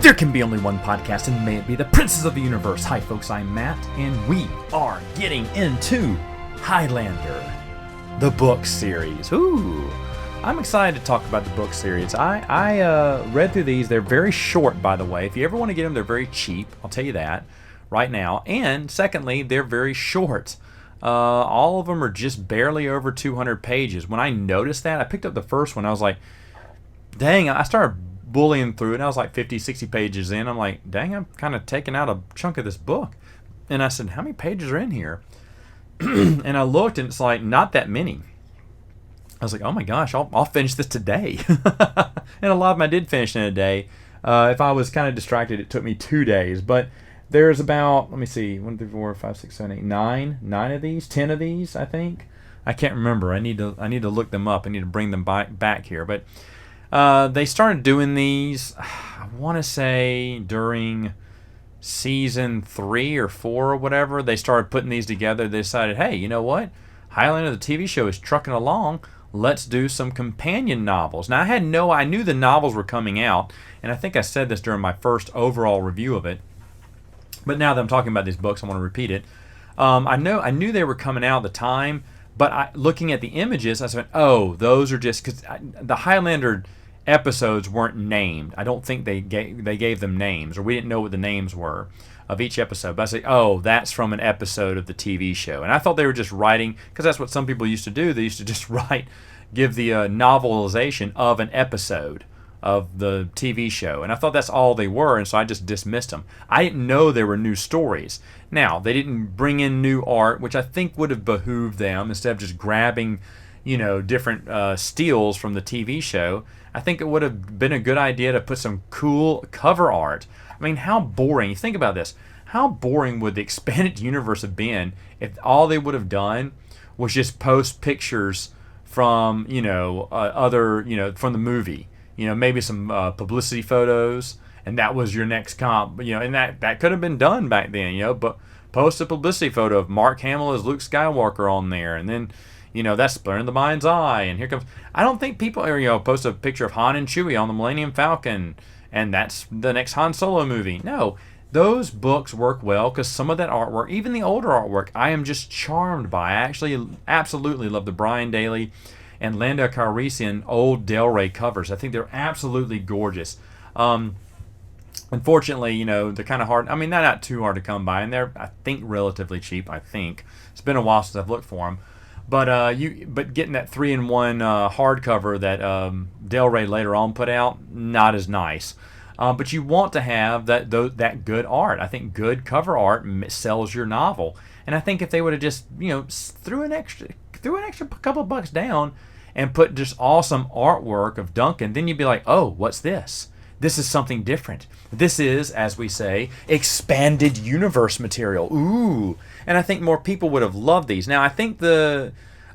There can be only one podcast, and may it be the Princes of the Universe. Hi, folks, I'm Matt, and we are getting into Highlander, the book series. Ooh, I'm excited to talk about the book series. I read through these. They're very short, by the way. If you ever want to get them, they're very cheap. I'll tell you that right now. And secondly, they're very short. All of them are just barely over 200 pages. When I noticed that, I picked up the first one. I was like, dang, I started bullying through it, and I was like 50, 60 pages in. I'm like, dang, I'm kind of taking out a chunk of this book. And I said, how many pages are in here? And I looked, and it's like, not that many. I was like, oh my gosh, I'll finish this today. And a lot of them I did finish in a day. If I was kind of distracted, it took me 2 days. But there's about, let me see, 1, 3, 4, 5, 6, 7, 8, 9 of these, 10 of these, I think. I can't remember. I need to look them up. I need to bring them back here. But they started doing these, I want to say, during season 3 or 4 or whatever. They started putting these together. They decided, hey, you know what? Highlander, the TV show, is trucking along. Let's do some companion novels. Now, I knew the novels were coming out, and I think I said this during my first overall review of it. But now that I'm talking about these books, I want to repeat it. I knew they were coming out at the time, but looking at the images, I said, oh, those are just, because the Highlander episodes weren't named. I don't think they gave them names, or we didn't know what the names were of each episode. But I say, oh, that's from an episode of the TV show. And I thought they were just writing, because that's what some people used to do. They used to just give the novelization of an episode of the TV show. And I thought that's all they were, and so I just dismissed them. I didn't know they were new stories. Now, they didn't bring in new art, which I think would have behooved them, instead of just grabbing, different steals from the TV show. I think it would have been a good idea to put some cool cover art. I mean, how boring. You think about this. How boring would the expanded universe have been if all they would have done was just post pictures from, from the movie. Maybe some publicity photos, and that was your next comp. And that could have been done back then, but post a publicity photo of Mark Hamill as Luke Skywalker on there, and then that's Splinter in the Mind's Eye, and here comes. I don't think people post a picture of Han and Chewie on the Millennium Falcon, and that's the next Han Solo movie. No, those books work well because some of that artwork, even the older artwork, I am just charmed by. I actually absolutely love the Brian Daley and Landa Calrissian old Del Rey covers. I think they're absolutely gorgeous. Unfortunately, they're kind of hard. I mean, they're not too hard to come by, and they're, I think, relatively cheap. I think it's been a while since I've looked for them. But getting that 3-in-1 hardcover that Del Rey later on put out, not as nice. But you want to have that good art. I think good cover art sells your novel. And I think if they would have just threw an extra couple of bucks down and put just awesome artwork of Duncan, then you'd be like, oh, what's this? This is something different. This is, as we say, expanded universe material. Ooh. And I think more people would have loved these. Now, I think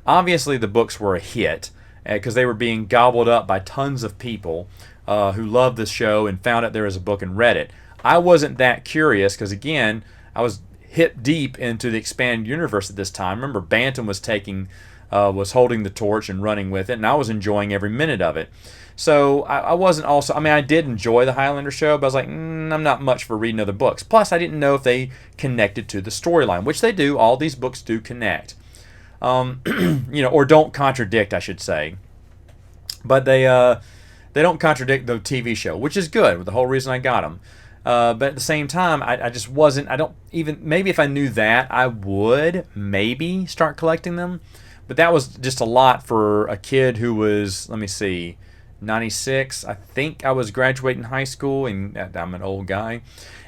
obviously the books were a hit because they were being gobbled up by tons of people who loved the show and found out there was a book and read it. I wasn't that curious because, again, I was hip deep into the expanded universe at this time. Remember, Bantam was holding the torch and running with it, and I was enjoying every minute of it. So I wasn't also, I did enjoy the Highlander show, but I was like, I'm not much for reading other books. Plus, I didn't know if they connected to the storyline, which they do. All these books do connect. Or don't contradict, I should say. But they don't contradict the TV show, which is good, the whole reason I got them. But at the same time, I just wasn't, maybe if I knew that, I would maybe start collecting them. But that was just a lot for a kid who was, 96. I think I was graduating high school, and I'm an old guy,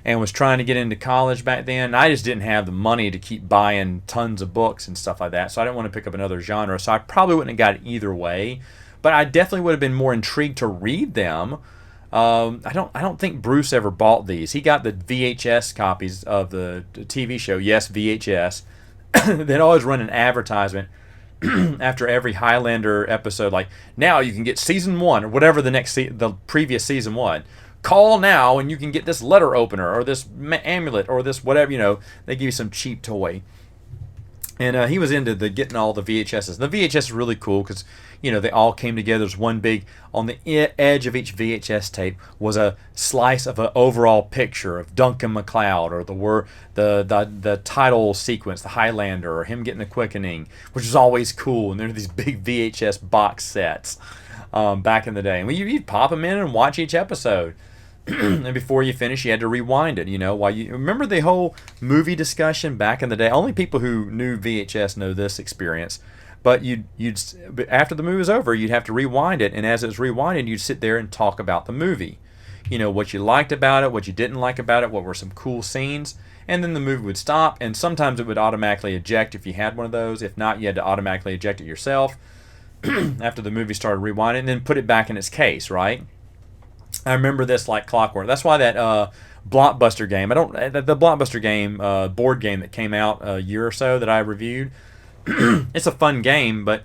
and was trying to get into college back then. I just didn't have the money to keep buying tons of books and stuff like that, so I didn't want to pick up another genre. So I probably wouldn't have got it either way, but I definitely would have been more intrigued to read them. I don't think Bruce ever bought these. He got the VHS copies of the TV show. Yes, VHS. They'd always run an advertisement after every Highlander episode, like, now you can get season 1 or whatever the previous season was. Call now and you can get this letter opener or this amulet or this whatever. They give you some cheap toy. And he was into the getting all the VHSs. The VHS is really cool because, you know, they all came together as one big. On the edge of each VHS tape was a slice of an overall picture of Duncan MacLeod, or the title sequence, the Highlander, or him getting the quickening, which was always cool. And there were these big VHS box sets back in the day. And you'd pop them in and watch each episode. And before you finish, you had to rewind it, you know, while you remember the whole movie discussion back in the day. Only people who knew VHS know this experience. But you'd after the movie was over, you'd have to rewind it, and as it was rewinding, you'd sit there and talk about the movie. You know, what you liked about it, what you didn't like about it, what were some cool scenes, and then the movie would stop, and sometimes it would automatically eject if you had one of those. If not, you had to automatically eject it yourself after the movie started rewinding, and then put it back in its case, right? I remember this like clockwork. That's why that Blockbuster game, the Blockbuster game board game that came out a year or so that I reviewed, it's a fun game, but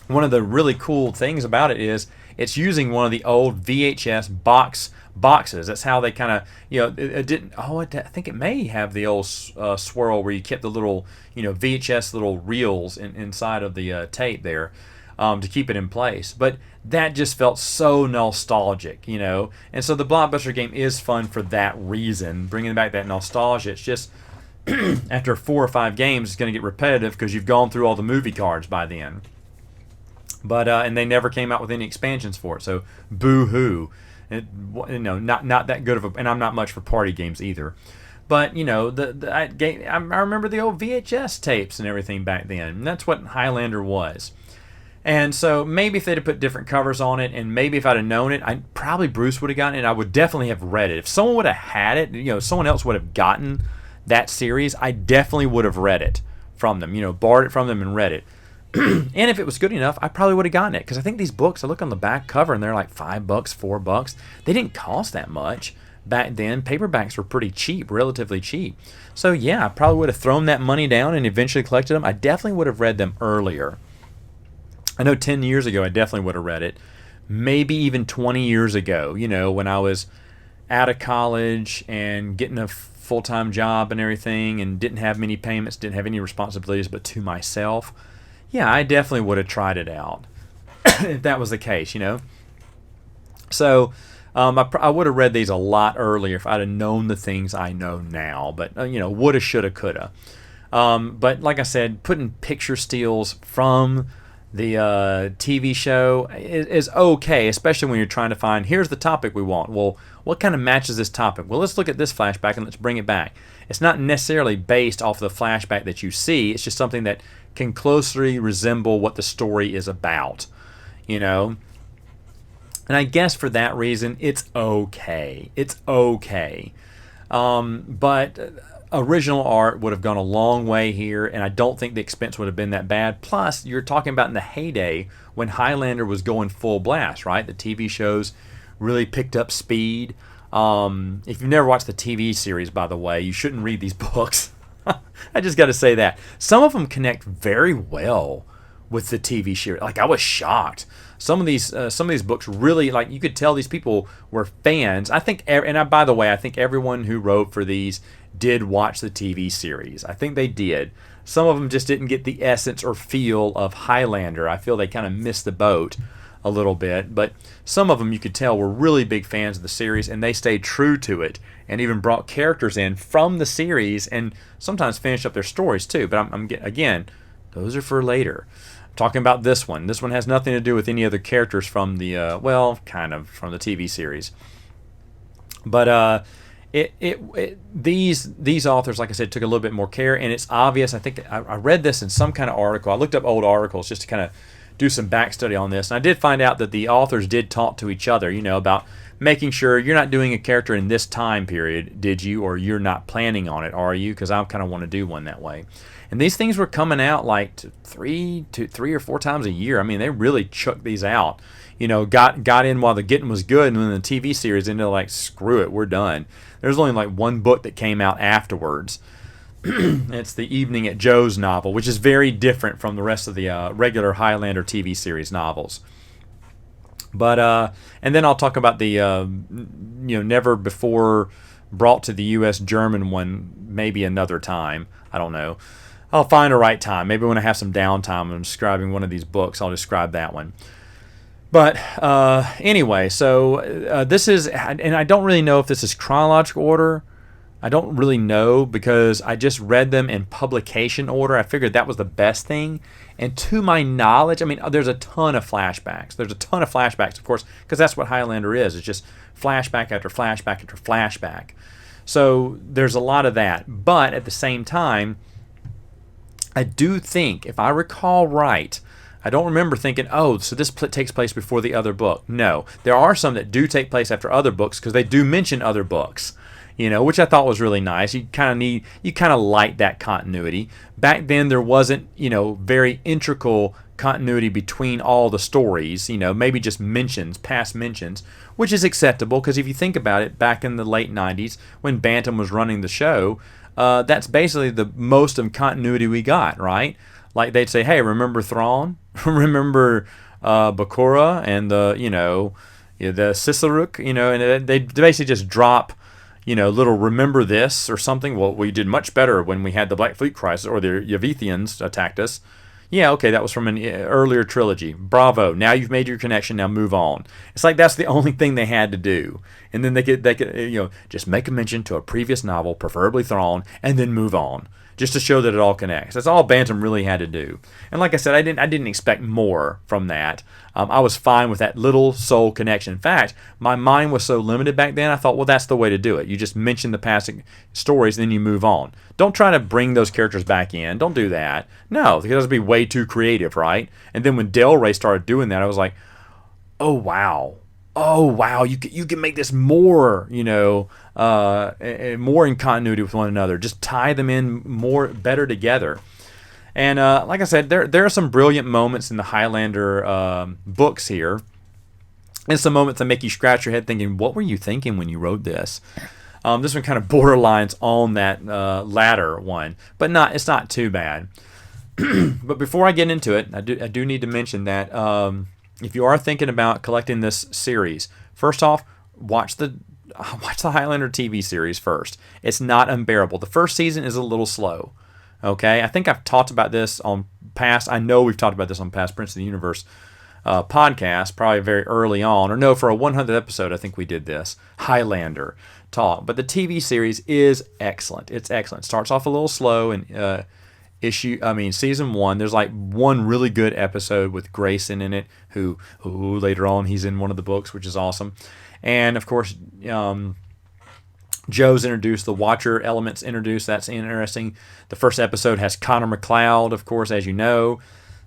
one of the really cool things about it is it's using one of the old VHS boxes. That's how they kind of, you know, it didn't. Oh, I think it may have the old swirl where you kept the little, you know, VHS little reels inside of the tape there. To keep it in place. But that just felt so nostalgic, you know. And so the Blockbuster game is fun for that reason, bringing back that nostalgia. It's just, after 4 or 5 games, it's going to get repetitive because you've gone through all the movie cards by then. But and they never came out with any expansions for it, so boo-hoo. You know, not that good of a... And I'm not much for party games either. But, you know, I remember the old VHS tapes and everything back then. And that's what Highlander was. And so maybe if they'd have put different covers on it, and maybe if I'd have known it, probably Bruce would have gotten it. I would definitely have read it. If someone would have had it, you know, someone else would have gotten that series, I definitely would have read it from them, you know, borrowed it from them and read it. And if it was good enough, I probably would have gotten it, because I think these books, I look on the back cover and they're like $5, $4. They didn't cost that much back then. Paperbacks were pretty cheap, relatively cheap. So yeah, I probably would have thrown that money down and eventually collected them. I definitely would have read them earlier. I know 10 years ago I definitely would have read it. Maybe even 20 years ago, you know, when I was out of college and getting a full-time job and everything, and didn't have many payments, didn't have any responsibilities but to myself. Yeah, I definitely would have tried it out if that was the case, you know. So I would have read these a lot earlier if I'd have known the things I know now. But, you know, woulda, shoulda, coulda. But like I said, putting picture steals from the TV show is okay, especially when you're trying to find, here's the topic we want. Well, what kind of matches this topic? Well, let's look at this flashback and let's bring it back. It's not necessarily based off of the flashback that you see. It's just something that can closely resemble what the story is about, you know? And I guess for that reason, it's okay. It's okay. But original art would have gone a long way here, and I don't think the expense would have been that bad. Plus, you're talking about in the heyday when Highlander was going full blast, right? The TV shows really picked up speed. If you've never watched the TV series, by the way, you shouldn't read these books. I just got to say that. Some of them connect very well with the TV series. Like, I was shocked. Some of these books really, like, you could tell these people were fans. I think, by the way, I think everyone who wrote for these did watch the TV series. I think they did. Some of them just didn't get the essence or feel of Highlander. I feel they kind of missed the boat a little bit, but some of them you could tell were really big fans of the series, and they stayed true to it and even brought characters in from the series and sometimes finished up their stories too. But again, those are for later. I'm talking about this one. This one has nothing to do with any other characters from the kind of from the TV series. But these authors, like I said, took a little bit more care, and it's obvious. I think I read this in some kind of article. I looked up old articles just to kind of do some back study on this, and I did find out that the authors did talk to each other, you know, about making sure you're not doing a character in this time period, did you, or you're not planning on it, are you? Because I kind of want to do one that way. And these things were coming out like three or four times a year. I mean, they really chucked these out. You know, got in while the getting was good, and then the TV series ended up like, screw it, we're done. There's only like one book that came out afterwards. It's the Evening at Joe's novel, which is very different from the rest of the regular Highlander TV series novels. But and then I'll talk about the never before brought to the U.S. German one maybe another time. I don't know. I'll find a right time. Maybe when I have some downtime and I'm describing one of these books, I'll describe that one. But anyway, so this is, and I don't really know if this is chronological order. I don't really know because I just read them in publication order. I figured that was the best thing. And to my knowledge, I mean, there's a ton of flashbacks. There's a ton of flashbacks, of course, because that's what Highlander is. It's just flashback after flashback after flashback. So there's a lot of that. But at the same time, I do think, if I recall right, I don't remember thinking, oh, so this takes place before the other book. No, there are some that do take place after other books because they do mention other books, which I thought was really nice. You kind of like that continuity. Back then, there wasn't, very integral continuity between all the stories, maybe just mentions, past mentions, which is acceptable because if you think about it, back in the late 90s when Bantam was running the show, that's basically the most of continuity we got, right? Like they'd say, hey, remember Thrawn? remember Bakura and the Sisaluk? And they basically just drop, little remember this or something. Well, we did much better when we had the Black Fleet crisis or the Yavithians attacked us. Yeah, okay, that was from an earlier trilogy. Bravo. Now you've made your connection. Now move on. It's like that's the only thing they had to do. And then they could just make a mention to a previous novel, preferably Thrawn, and then move on, just to show that it all connects. That's all Bantam really had to do. And like I said, I didn't expect more from that. I was fine with that little soul connection. In fact, my mind was so limited back then, I thought, well, that's the way to do it. You just mention the past stories, and then you move on. Don't try to bring those characters back in. Don't do that. No, because that would be way too creative, right? And then when Del Rey started doing that, I was like, oh, wow. You can make this more, more in continuity with one another. Just tie them in better together. And like I said, there are some brilliant moments in the Highlander books here, and some moments that make you scratch your head thinking, what were you thinking when you wrote this? This one kind of borderlines on that latter one, but it's not too bad. But before I get into it, I do need to mention that if you are thinking about collecting this series, first off, watch the Highlander TV series first. It's not unbearable. The first season is a little slow. Okay, I think I've talked about this on past. I know we've talked about this on past Prince of the Universe podcast, probably very early on, or no, for a 100th episode, I think we did this Highlander talk. But the TV series is excellent. It's excellent. It starts off a little slow and season 1, there's like one really good episode with Grayson in it, who later on he's in one of the books, which is awesome. And of course, Joe's introduced, the Watcher element's introduced. That's interesting. The first episode has Connor McLeod, of course, as you know.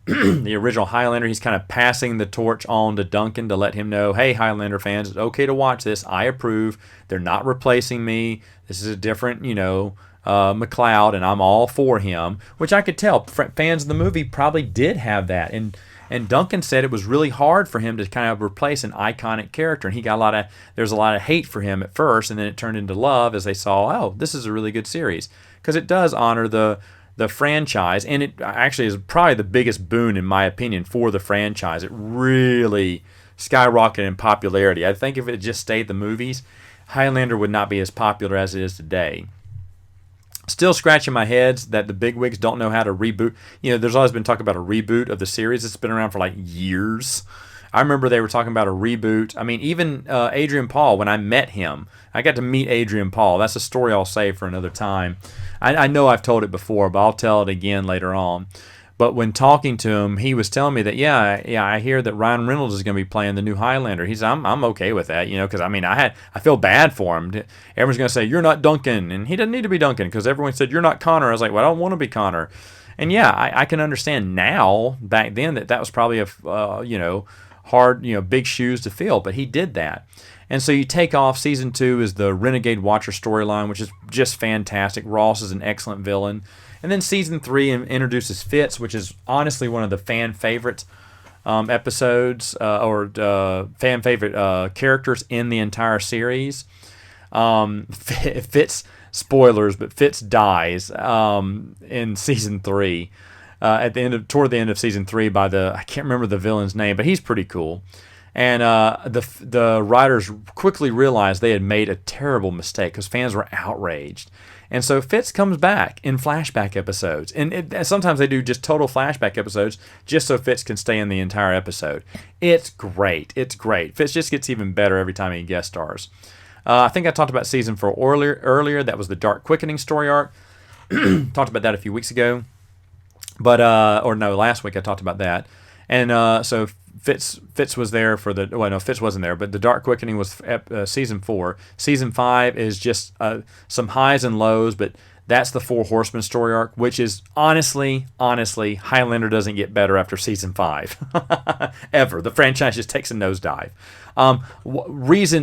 The original Highlander, he's kind of passing the torch on to Duncan to let him know, hey, Highlander fans, it's okay to watch this. I approve. They're not replacing me. This is a different, McLeod, and I'm all for him, which I could tell fans of the movie probably did have that. And Duncan said it was really hard for him to kind of replace an iconic character, and there's a lot of hate for him at first, and then it turned into love as they saw, oh, this is a really good series, because it does honor the franchise, and it actually is probably the biggest boon, in my opinion, for the franchise. It really skyrocketed in popularity. I think if it just stayed the movies, Highlander would not be as popular as it is today. Still scratching my head that the bigwigs don't know how to reboot. There's always been talk about a reboot of the series. It's been around for like years. I remember they were talking about a reboot. I mean, even Adrian Paul, when I met him, I got to meet Adrian Paul. That's a story I'll save for another time. I know I've told it before, but I'll tell it again later on. But when talking to him, he was telling me that, I hear that Ryan Reynolds is going to be playing the new Highlander. I'm okay with that, because I feel bad for him. Everyone's going to say, you're not Duncan, and he doesn't need to be Duncan, because everyone said, you're not Connor. I was like, well, I don't want to be Connor. And I can understand now, back then, that was probably a, hard, big shoes to fill, but he did that. And so you take off, season 2 is the Renegade Watcher storyline, which is just fantastic. Ross is an excellent villain. And then season 3 introduces Fitz, which is honestly one of the fan favorite episodes or fan favorite characters in the entire series. Fitz, spoilers, but Fitz dies in season 3. Toward the end of season 3 by I can't remember the villain's name, but he's pretty cool. And the writers quickly realized they had made a terrible mistake because fans were outraged. And so Fitz comes back in flashback episodes. And sometimes they do just total flashback episodes just so Fitz can stay in the entire episode. It's great. It's great. Fitz just gets even better every time he guest stars. I think I talked about season 4 earlier. That was the Dark Quickening story arc. Talked about that a few weeks ago. But, or no, last week I talked about that. And so Fitz was there for the, well, no, Fitz wasn't there, but the Dark Quickening was season 4. Season 5 is just some highs and lows, but that's the Four Horsemen story arc, which is honestly, Highlander doesn't get better after season 5. Ever. The franchise just takes a nosedive.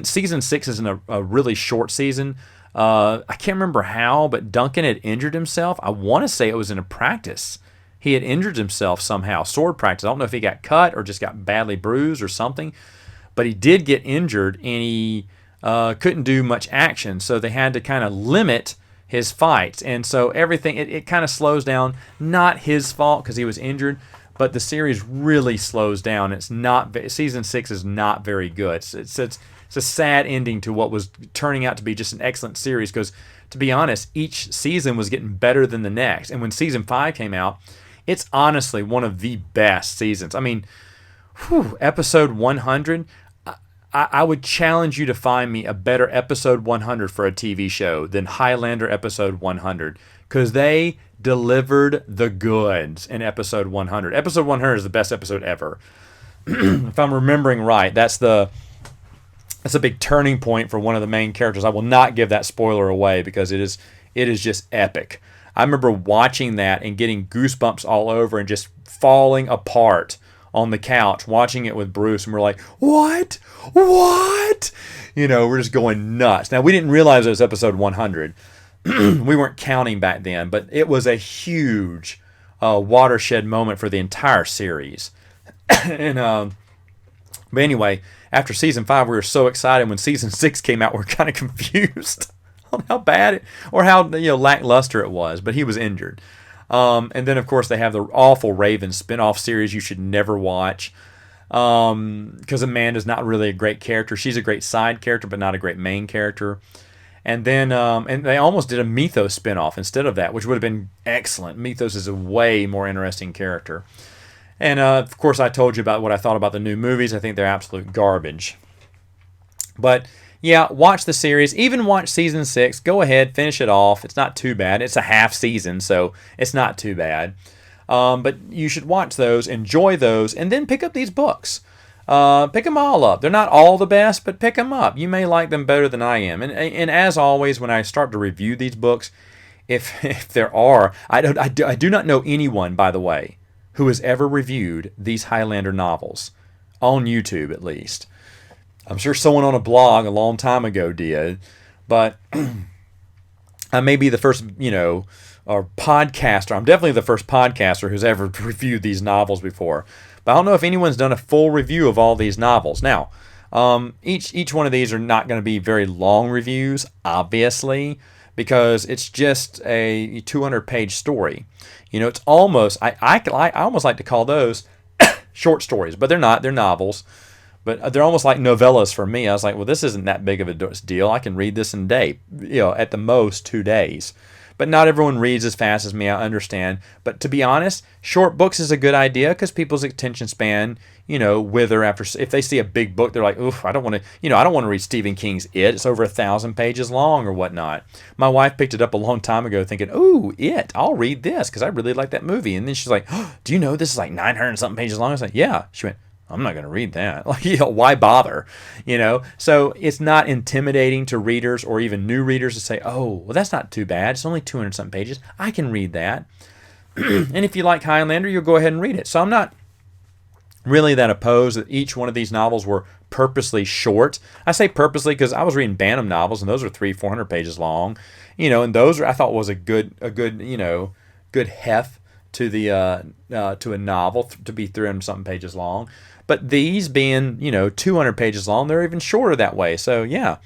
Season 6 is a really short season. I can't remember how, but Duncan had injured himself. I want to say it was in a practice. He had injured himself somehow, sword practice. I don't know if he got cut or just got badly bruised or something, but he did get injured and he couldn't do much action. So they had to kind of limit his fights. And so everything, it kind of slows down. Not his fault because he was injured, but the series really slows down. It's not, season 6 is not very good. It's a sad ending to what was turning out to be just an excellent series because, to be honest, each season was getting better than the next. And when season 5 came out, it's honestly one of the best seasons. I mean, episode 100, I would challenge you to find me a better episode 100 for a TV show than Highlander episode 100 because they delivered the goods in episode 100. Episode 100 is the best episode ever. If I'm remembering right, that's a big turning point for one of the main characters. I will not give that spoiler away because it is just epic. I remember watching that and getting goosebumps all over and just falling apart on the couch, watching it with Bruce, and we're like, what? You know, we're just going nuts. Now, we didn't realize it was episode 100. We weren't counting back then, but it was a huge watershed moment for the entire series. But anyway, after season 5, we were so excited. When season 6 came out, we were kind of confused on how bad it, or how lackluster it was, but he was injured. And then, of course, they have the awful Raven spin-off series you should never watch because Amanda's not really a great character. She's a great side character, but not a great main character. And then and they almost did a Mythos spin-off instead of that, which would have been excellent. Mythos is a way more interesting character. And, of course, I told you about what I thought about the new movies. I think they're absolute garbage. But yeah, watch the series. Even watch season 6. Go ahead, finish it off. It's not too bad. It's a half season, so it's not too bad. But you should watch those, enjoy those, and then pick up these books. Pick them all up. They're not all the best, but pick them up. You may like them better than I am. And as always, when I start to review these books, if there are, I do not know anyone, by the way, who has ever reviewed these Highlander novels, on YouTube at least. I'm sure someone on a blog a long time ago did, but I may be the first, or podcaster. I'm definitely the first podcaster who's ever reviewed these novels before. But I don't know if anyone's done a full review of all these novels. Now, each one of these are not going to be very long reviews, obviously, because it's just a 200-page story. It's almost, I almost like to call those short stories, but they're not. They're novels. But they're almost like novellas for me. I was like, well, this isn't that big of a deal. I can read this in a day, at the most 2 days. But not everyone reads as fast as me, I understand. But to be honest, short books is a good idea because people's attention span, wither after. If they see a big book, they're like, oof, I don't want to, I don't want to read Stephen King's It. It's over 1,000 pages long or whatnot. My wife picked it up a long time ago thinking, ooh, It, I'll read this because I really like that movie. And then she's like, oh, do you know this is like 900 and something pages long? I was like, yeah. She went, I'm not going to read that. Why bother? So it's not intimidating to readers or even new readers to say, oh, well, that's not too bad. It's only 200 something pages. I can read that. And if you like Highlander, you'll go ahead and read it. So I'm not really that opposed that each one of these novels were purposely short. I say purposely because I was reading Bantam novels, and those are 300-400 pages long. And those I thought was a good good heft to the to a novel to be 300 something pages long. But these being, 200 pages long, they're even shorter that way. So, yeah,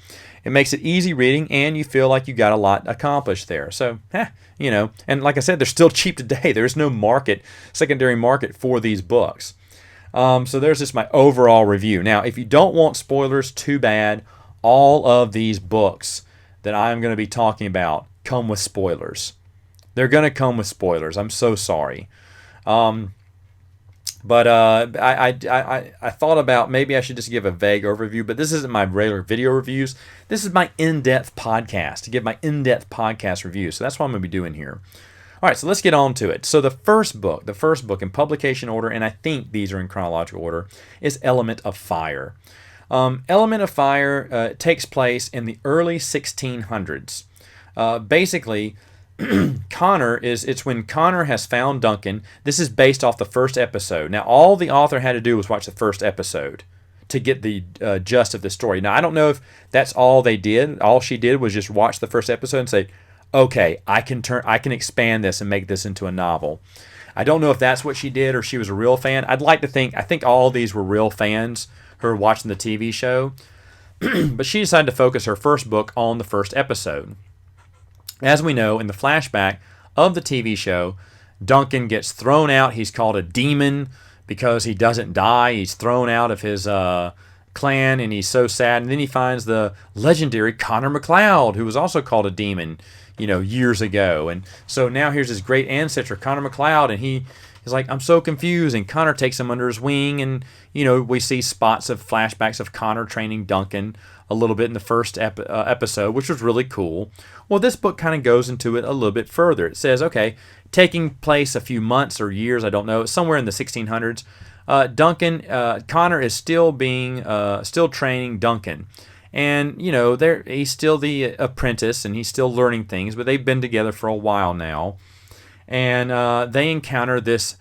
it makes it easy reading, and you feel like you got a lot accomplished there. So, and like I said, they're still cheap today. There's no secondary market for these books. So there's just my overall review. Now, if you don't want spoilers, too bad. All of these books that I'm going to be talking about come with spoilers. They're going to come with spoilers. I'm so sorry. But I thought about maybe I should just give a vague overview, but this isn't my regular video reviews. This is my in-depth podcast, to give my in-depth podcast review. So that's what I'm going to be doing here. All right, so let's get on to it. So the first book in publication order, and I think these are in chronological order, is Element of Fire. Element of Fire takes place in the early 1600s. Basically, it's when Connor has found Duncan. This is based off the first episode. Now, all the author had to do was watch the first episode to get the gist of the story. Now, I don't know if that's all they did. All she did was just watch the first episode and say, okay, I can expand this and make this into a novel. I don't know if that's what she did or she was a real fan. I think all of these were real fans who were watching the TV show. But she decided to focus her first book on the first episode. As we know, in the flashback of the TV show, Duncan gets thrown out. He's called a demon because he doesn't die. He's thrown out of his clan, and he's so sad. And then he finds the legendary Connor MacLeod, who was also called a demon, years ago. And so now here's his great ancestor, Connor MacLeod, and he's like, I'm so confused. And Connor takes him under his wing, and we see spots of flashbacks of Connor training Duncan a little bit in the first episode, which was really cool. Well, this book kind of goes into it a little bit further. It says, okay, taking place a few months or years, I don't know, somewhere in the 1600s, Connor is still training Duncan. And, he's still the apprentice, and he's still learning things, but they've been together for a while now. And they encounter this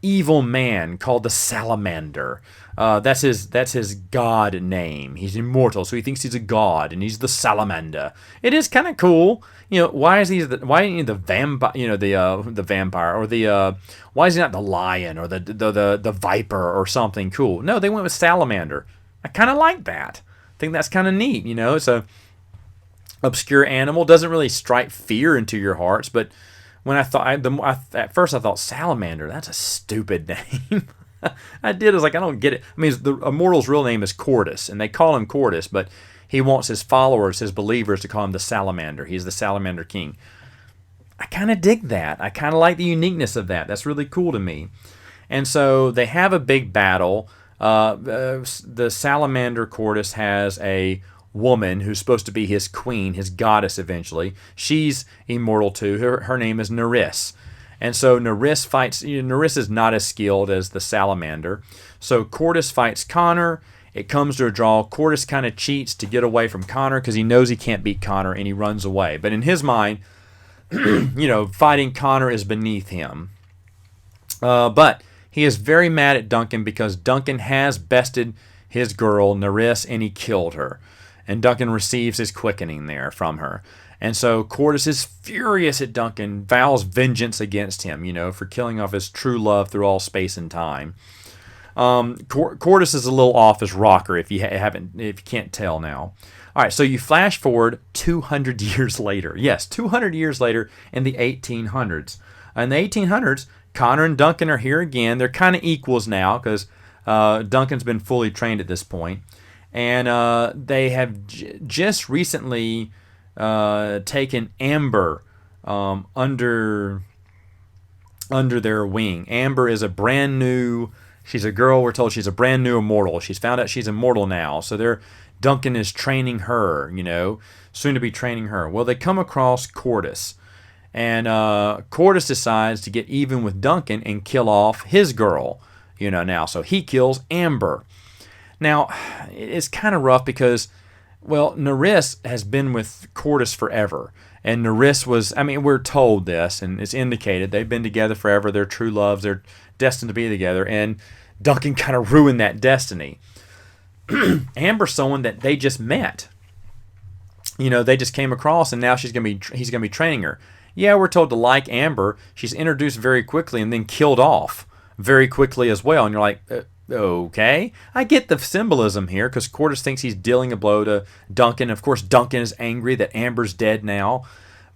evil man called the Salamander. That's his god name. He's immortal, so he thinks he's a god, and he's the Salamander. It is kind of cool. Why is he the vampire? The vampire, or why is he not the lion or the viper or something cool? No, they went with Salamander. I kind of like that. I think that's kind of neat. It's a obscure animal. Doesn't really strike fear into your hearts, but when at first I thought Salamander, that's a stupid name. I was like, I don't get it. I mean, the immortal's real name is Cordus, and they call him Cordus, but he wants his followers, his believers, to call him the Salamander. He's the Salamander King. I kind of dig that. I kind of like the uniqueness of that. That's really cool to me. And so they have a big battle. The Salamander Cordus has a woman who's supposed to be his queen, his goddess eventually. She's immortal too. Her name is Nerys. And so Nerys fights. Nerys is not as skilled as the Salamander. So Cordus fights Connor. It comes to a draw. Cordus kind of cheats to get away from Connor because he knows he can't beat Connor, and he runs away. But in his mind, fighting Connor is beneath him. But he is very mad at Duncan because Duncan has bested his girl, Nerys, and he killed her. And Duncan receives his quickening there from her. And so Cordus is furious at Duncan, vows vengeance against him, for killing off his true love through all space and time. Cordus is a little off his rocker if you can't tell now. All right, so you flash forward 200 years later. Yes, 200 years later in the 1800s. In the 1800s, Connor and Duncan are here again. They're kind of equals now because Duncan's been fully trained at this point. And they have just recently taken Amber under their wing. Amber is she's a girl. We're told she's a brand new immortal. She's found out she's immortal now. So Duncan is training her, soon to be training her. Well, they come across Cordus. And Cordus decides to get even with Duncan and kill off his girl, now. So he kills Amber. Now, it's kind of rough because, Nerys has been with Cordus forever. And Nerys we're told this, and it's indicated. They've been together forever. They're true loves. They're destined to be together. And Duncan kind of ruined that destiny. Amber's someone that they just met. They just came across, and now he's going to be training her. Yeah, we're told to like Amber. She's introduced very quickly and then killed off very quickly as well. And you're like, okay. I get the symbolism here because Cordus thinks he's dealing a blow to Duncan. Of course, Duncan is angry that Amber's dead now.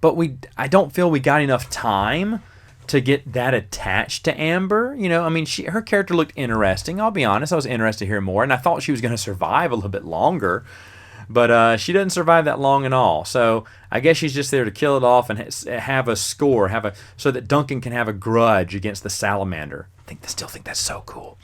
But I don't feel we got enough time to get that attached to Amber. Her character looked interesting. I'll be honest. I was interested to hear more. And I thought she was going to survive a little bit longer. But she doesn't survive that long at all. So I guess she's just there to kill it off and have a score, so that Duncan can have a grudge against the salamander. I still think that's so cool.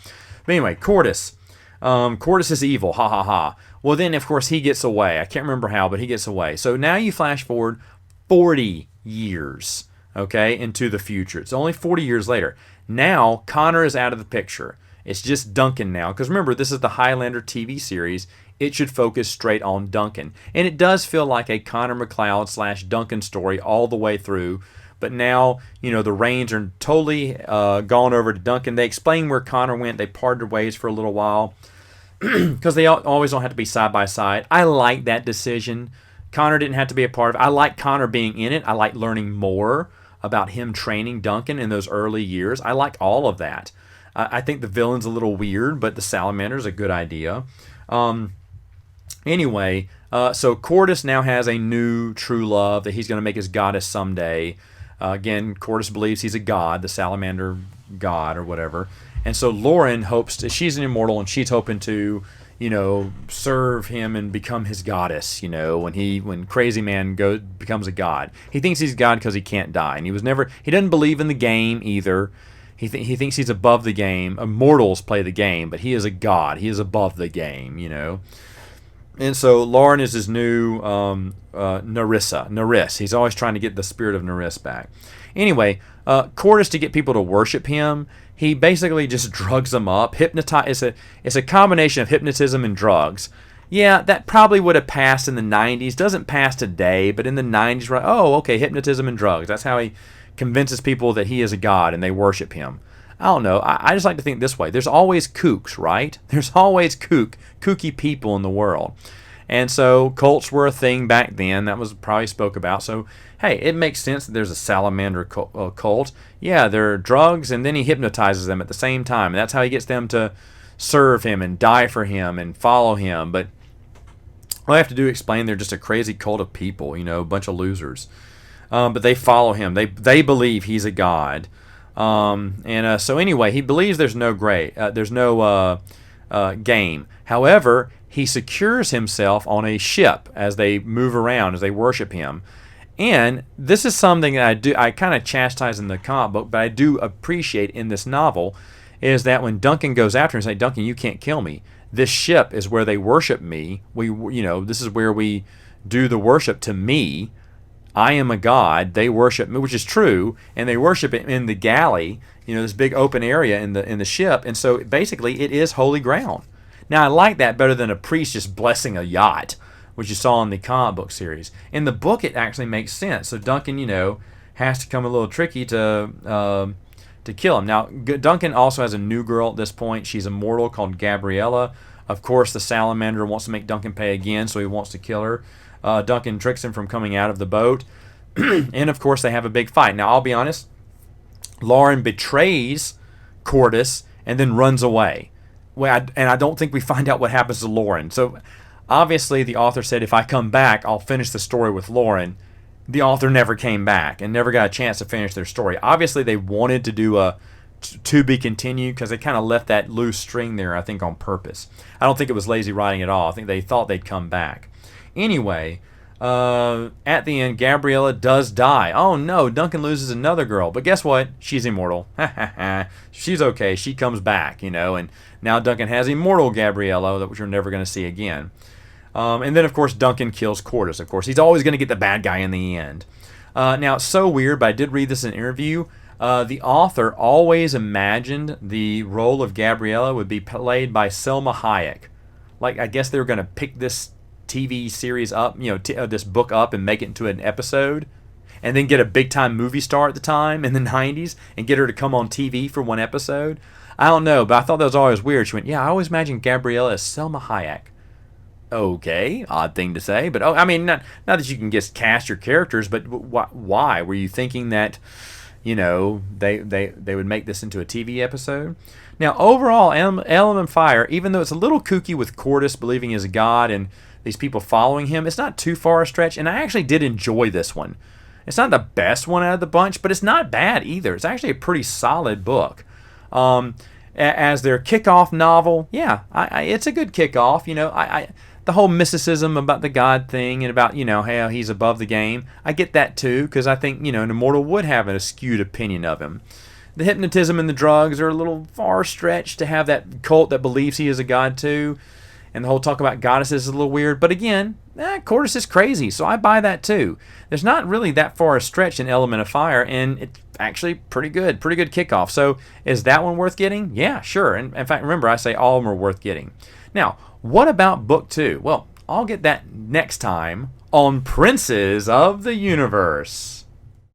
But anyway, Cordus. Cordus is evil, ha ha ha. Well, then, of course, he gets away. I can't remember how, but he gets away. So now you flash forward 40 years, okay, into the future. It's only 40 years later. Now, Connor is out of the picture. It's just Duncan now. Because remember, this is the Highlander TV series. It should focus straight on Duncan. And it does feel like a Connor McLeod / Duncan story all the way through. But now, the reins are totally gone over to Duncan. They explain where Connor went. They parted ways for a little while. Because they always don't have to be side by side. I like that decision. Connor didn't have to be a part of it. I like Connor being in it. I like learning more about him training Duncan in those early years. I like all of that. I think the villain's a little weird, but the salamander's a good idea. Anyway, so Cordus now has a new true love that he's going to make his goddess someday. Again, Cordus believes he's a god, the salamander god or whatever. And so Lauren she's an immortal, and she's hoping to, serve him and become his goddess, when Crazy Man becomes a god. He thinks he's god because he can't die. And he doesn't believe in the game either. He thinks he's above the game. Immortals play the game, but he is a god. He is above the game, And so Lauren is his new Nerissa. He's always trying to get the spirit of Nerissa back. Anyway, Cordus, to get people to worship him, he basically just drugs them up. It's a combination of hypnotism and drugs. Yeah, that probably would have passed in the 90s. Doesn't pass today, but in the 90s, right? Oh, okay, hypnotism and drugs. That's how he convinces people that he is a god and they worship him. I don't know. I just like to think this way. There's always kooks, right? There's always kooky people in the world. And so cults were a thing back then. That was probably spoke about. So, hey, it makes sense that there's a salamander cult. Yeah, there are drugs, and then he hypnotizes them at the same time. And that's how he gets them to serve him and die for him and follow him. But all I have to do is explain they're just a crazy cult of people, a bunch of losers. But they follow him. They believe he's a god. So anyway, he believes there's no game. However, he secures himself on a ship as they move around, as they worship him. And this is something that I kind of chastise in the comic book, but I do appreciate in this novel, is that when Duncan goes after him and says, Duncan, you can't kill me. This ship is where they worship me. This is where we do the worship to me. I am a god. They worship me, which is true, and they worship it in the galley, this big open area in the ship. And so basically, it is holy ground. Now, I like that better than a priest just blessing a yacht, which you saw in the comic book series. In the book, it actually makes sense. So Duncan, has to come a little tricky to kill him. Now, Duncan also has a new girl at this point. She's immortal, called Gabriella. Of course, the salamander wants to make Duncan pay again, so he wants to kill her. Duncan tricks him from coming out of the boat. And, of course, they have a big fight. Now, I'll be honest. Lauren betrays Cordus and then runs away. And I don't think we find out what happens to Lauren. So, obviously, the author said, if I come back, I'll finish the story with Lauren. The author never came back and never got a chance to finish their story. Obviously, they wanted to do a to be continued because they kind of left that loose string there, I think, on purpose. I don't think it was lazy writing at all. I think they thought they'd come back. Anyway, at the end, Gabriella does die. Oh no, Duncan loses another girl. But guess what? She's immortal. She's okay. She comes back, and now Duncan has immortal Gabriella, which we're never going to see again. And then, of course, Duncan kills Cordus. Of course, he's always going to get the bad guy in the end. Now, it's so weird, but I did read this in an interview. The author always imagined the role of Gabriella would be played by Selma Hayek. Like, I guess they were going to pick this TV series up, this book up and make it into an episode, and then get a big-time movie star at the time in the 90s and get her to come on TV for one episode. I don't know, but I thought that was always weird. She went, yeah, I always imagined Gabriella as Selma Hayek. Okay, odd thing to say, but not that you can just cast your characters, but why? Were you thinking that, they would make this into a TV episode? Now, overall, Element Fire, even though it's a little kooky with Cordus believing he's a god and these people following him, it's not too far a stretch, and I actually did enjoy this one. It's not the best one out of the bunch, but it's not bad either. It's actually a pretty solid book. As their kickoff novel, yeah, it's a good kickoff. the whole mysticism about the God thing and about, how he's above the game. I get that too, because I think, an immortal would have an skewed opinion of him. The hypnotism and the drugs are a little far stretched to have that cult that believes he is a god too. And the whole talk about goddesses is a little weird. But again, Cordis is crazy, so I buy that too. There's not really that far a stretch in Element of Fire, and it's actually pretty good kickoff. So is that one worth getting? Yeah, sure. And in fact, remember, I say all of them are worth getting. Now, what about book 2? Well, I'll get that next time on Princes of the Universe.